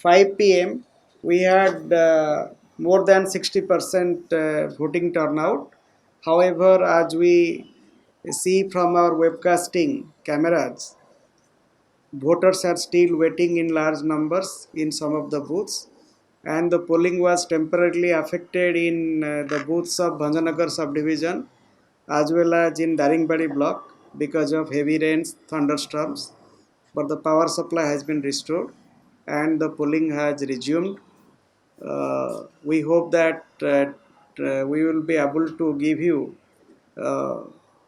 5 p.m. we had more than 60% voting turnout. However, as we see from our webcasting cameras, voters are still waiting in large numbers in some of the booths, and the polling was temporarily affected in the booths of Bhanjanagar subdivision as well as in Daringbadi block because of heavy rains, thunderstorms. But the power supply has been restored and the polling has resumed. We hope that we will be able to give you uh,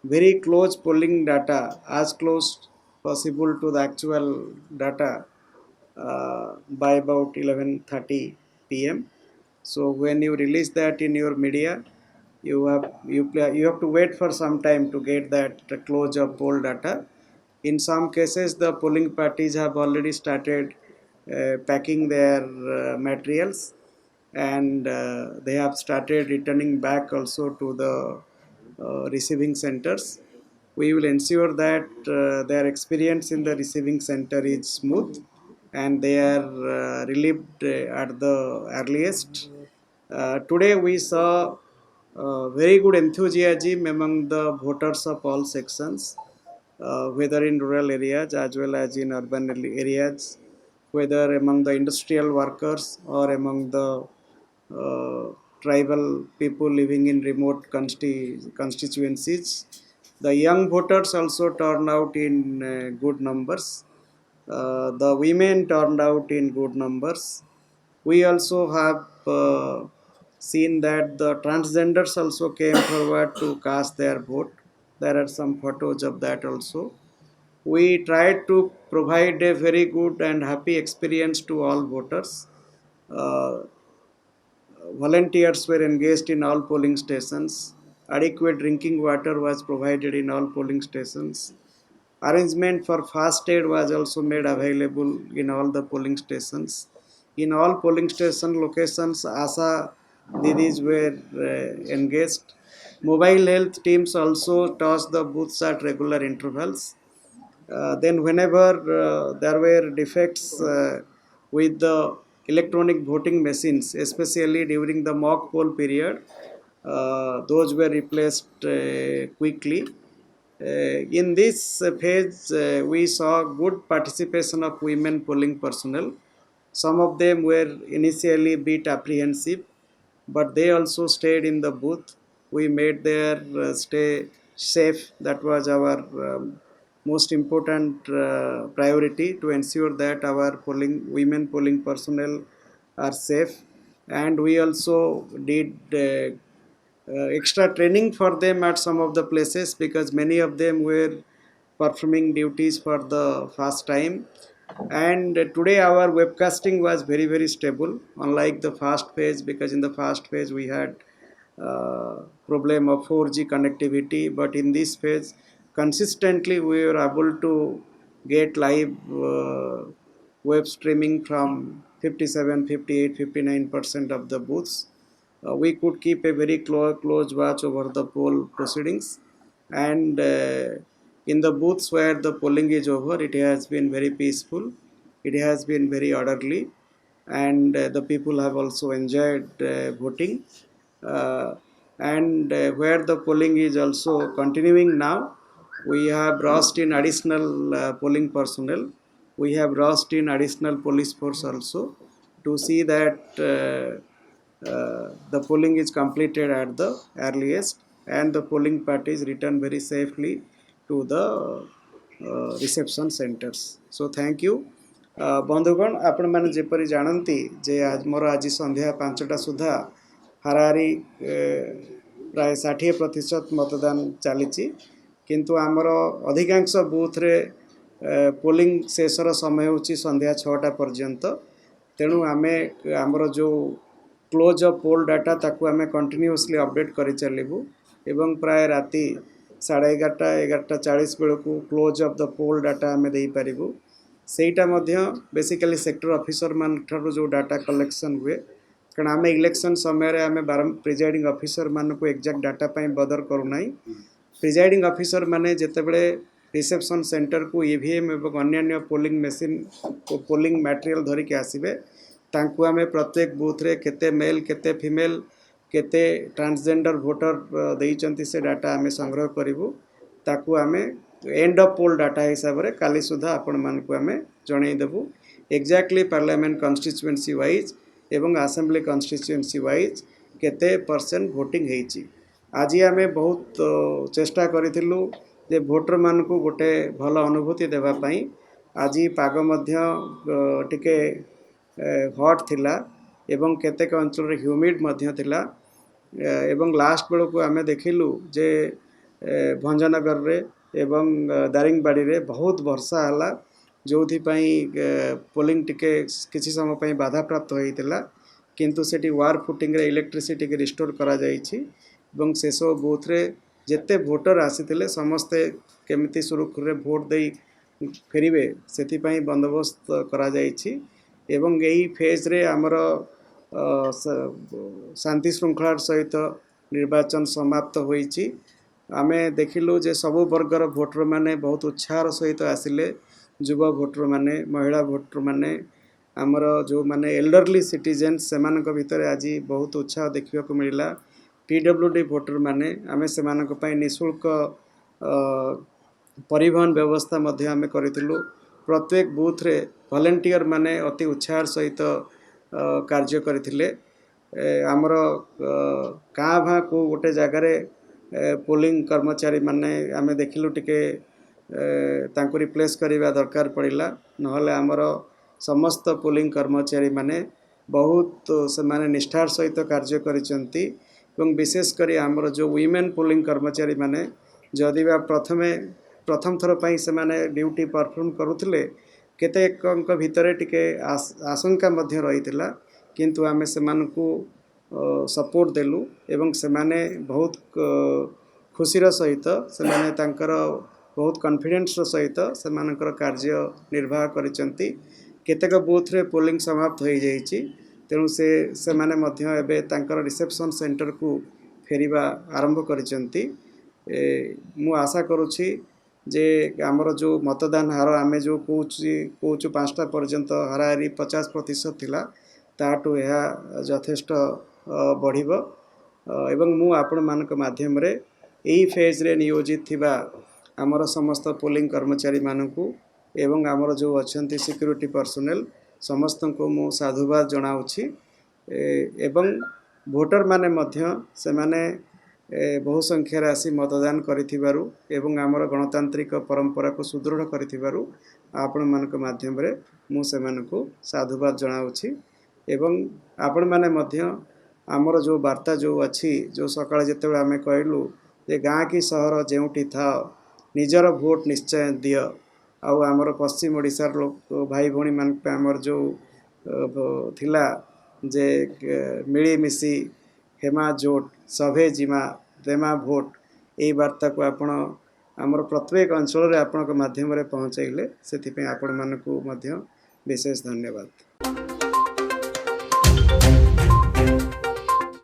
very close polling data, as close possible to the actual data by about 11:30 p.m. So when you release that in your media, you have to wait for some time to get that close of poll data. In some cases, the polling parties have already started packing their materials, and they have started returning back also to the receiving centers. We will ensure that their experience in the receiving center is smooth and they are relieved at the earliest. Today we saw very good enthusiasm among the voters of all sections, whether in rural areas as well as in urban areas, whether among the industrial workers or among the tribal people living in remote constituencies. The young voters also turned out in good numbers. The women turned out in good numbers. We also have seen that the transgenders also came forward to cast their vote. There are some photos of that also. We tried to provide a very good and happy experience to all voters. Uh, Volunteers were engaged in all polling stations. Adequate drinking water was provided in all polling stations. Arrangement for fast aid was also made available in all the polling stations. In all polling station locations, ASA Didis were engaged. Mobile health teams also touched the booths at regular intervals. Then whenever there were defects with the electronic voting machines, especially during the mock poll period, those were replaced quickly. In this phase, we saw good participation of women polling personnel. Some of them were initially a bit apprehensive, but they also stayed in the booth. We made their stay safe. That was our most important priority, to ensure that our women polling personnel are safe. And we also did extra training for them at some of the places, because many of them were performing duties for the first time. And today our webcasting was very stable, unlike the first phase, because in the first phase we had problem of 4G connectivity, but in this phase consistently we were able to get live web streaming from 57, 58, 59% of the booths. We could keep a very close watch over the poll proceedings, and in the booths where the polling is over, it has been very peaceful, it has been very orderly, and the people have also enjoyed voting. uh, and where the polling is also continuing now, we have brought in additional polling personnel, we have brought in additional police force also, to see that the polling is completed at the earliest and the polling parties return very safely to the reception centers. So thank you. बंधुगण आपण मैंने जेपरी जानती जे आज मोर आज संध्या 5टा सुधा हाराहारी प्राय 60% मतदान चली, किंतु आमर अधिकांश बूथ रे पोलिंग शेषर समय होची संध्या 6टा पर्यंत। तेणु आमे आमर जो क्लोज ऑफ पोल डाटा ताकू आमे कंटिन्यूअसली अपडेट करि चलिबु, एवं प्राय राति 11:30 11:40 बेलू close of the poll data आमे देई परिबु। सेटा मध्य बेसिकली सेक्टर ऑफिसर मान ठारो जो डाटा कलेक्शन हुए, कारण आमे इलेक्शन समय रे आमे प्रिजाइडिंग ऑफिसर मान को एग्जैक्ट डाटा पई बदर करू नाही। प्रिजाइडिंग ऑफिसर माने जेतेबेले रिसेप्शन सेंटर को ईवीएम एवं अन्य पोलिंग मशीन पोलिंग मटेरियल धरिकी आसबे तांकु आमे प्रत्येक बूथ रे केते मेल केते फीमेल केते ट्रांसजेंडर वोटर देइचंती से डाटा आमे संग्रह करिवु ताकू आमे एंड ऑफ पोल डाटा हिसाब रे काली सुधा आपण मान को आमे जणै देबु एक्जेक्टली पार्लियामेंट कॉन्स्टिट्यूएंसी वाइज एवं असेंबली कॉन्स्टिट्यूएंसी वाइज केते परसेंट वोटिंग हेची आज आमे बहुत चेष्टा करिथिलु जे भोटर मान को गोटे भल अनुभूति देबा पई आज पाग मध्य टिके हॉट थिला एवं केतेक अंचल रे ह्यूमिड मध्य थिला एवं लास्ट बेल को आमे देखिलु जे भंजनगर रे एवं दारिंगबाड़ी रे बहुत वर्षा हला जोथि पई पोलिंग टिके किछि समय पई बाधा प्राप्त होइतिला किंतु सेठी वार फुटिंग रे इलेक्ट्रिसिटी के रिस्टोर करा जाइछि एवं शेषो बूथ रे जेते वोटर आसीथिले समस्ते केमिति सुरक्षित रे वोट देई फेरिबे सेथि पई बंदोबस्त करा जाइछि एवं एही फेज रे हमर शांति श्रृंखला सहित निर्वाचन समाप्त होइछि आमे देखिलु जे सबु वर्गर वोटर माने बहुत उत्साह सहित आसिले युवा वोटर माने महिला वोटर माने आमर जो माने एल्डरली सिटीजन सेमानक भितर आज बहुत उत्साह देखिबा को मिलिला पीडब्ल्यूडी वोटर माने आमे सेमानक पई निशुल्क परिवहन व्यवस्था मध्य आमे करितलु प्रत्येक बूथ रे वॉलंटियर माने अति उत्साह सहित कार्य करथिले आमर का भा को गोटे जगार पोलिंग कर्मचारी माने आमे देखिलु टिके तांको रिप्लेस करिवा दरकार पड़िला नहले आमर समस्त पोलिंग कर्मचारी माने बहुत से माने निष्ठार सहित कार्य करिसंती एवं विशेष करी आमर जो वुमेन पोलिंग कर्मचारी माने जदि बा प्रथम थर पई से माने ड्यूटी परफॉर्म करूथिले केतेक भितरे टिके आशंका मध्य रहितिला किंतु आमे सेमानकु सपोर्ट देलु एवं सेमाने बहुत खुशीर सहित सेमाने तांकर बहुत कॉन्फिडेंस सहित सेमानकर कार्य निर्वाह करिसंती केतेक बूथ रे पोलिंग समाप्त हो जाइछि तेणु से माने मध्य एबे तांकर रिसेप्शन सेंटर को फेरिबा आरंभ करिसंती मु आशा करूछि जे आमर जो मतदान हार आमे जो कोचु 5टा पर्यंत हाराहारी 50% थिला ताटू यह यथेष्ट बढ़िबो एवं मु आपण मानक माध्यम रे एही फेज रे नियोजित थिबा आमर समस्त पोलिंग कर्मचारी मानकू एवं आमर जो अछंती सिक्योरिटी पर्सनल समस्त को मु साधुवाद जनाउछि एवं वोटर माने मध्य से माने बहु संख्या राशि मतदान करिथिबारु एवं आमर गणतांत्रिक परंपरा को सुदृढ़ करिथिबारु आपण मानक माध्यम रे मु से मानकू साधुवाद जनाउछि एवं आपण माने मध्य आमर जो वार्ता जो अच्छी जो सकाळ जेतेबेले आमे कहलु जे गाँ की सहर जेउटी था निजर भोट निश्चय दियो आउ आमर पश्चिम ओडिशार लोक भाई भौणी मान आमर जो थिला जे मिलीमिशी हेमा जोट सभे जिमा देमा भोट यही वार्ता को आपण आमर प्रत्येक अंचल रे आपण माध्यम रे पहुँचाइले सेति पे आपण मानकू मध्य विशेष धन्यवाद।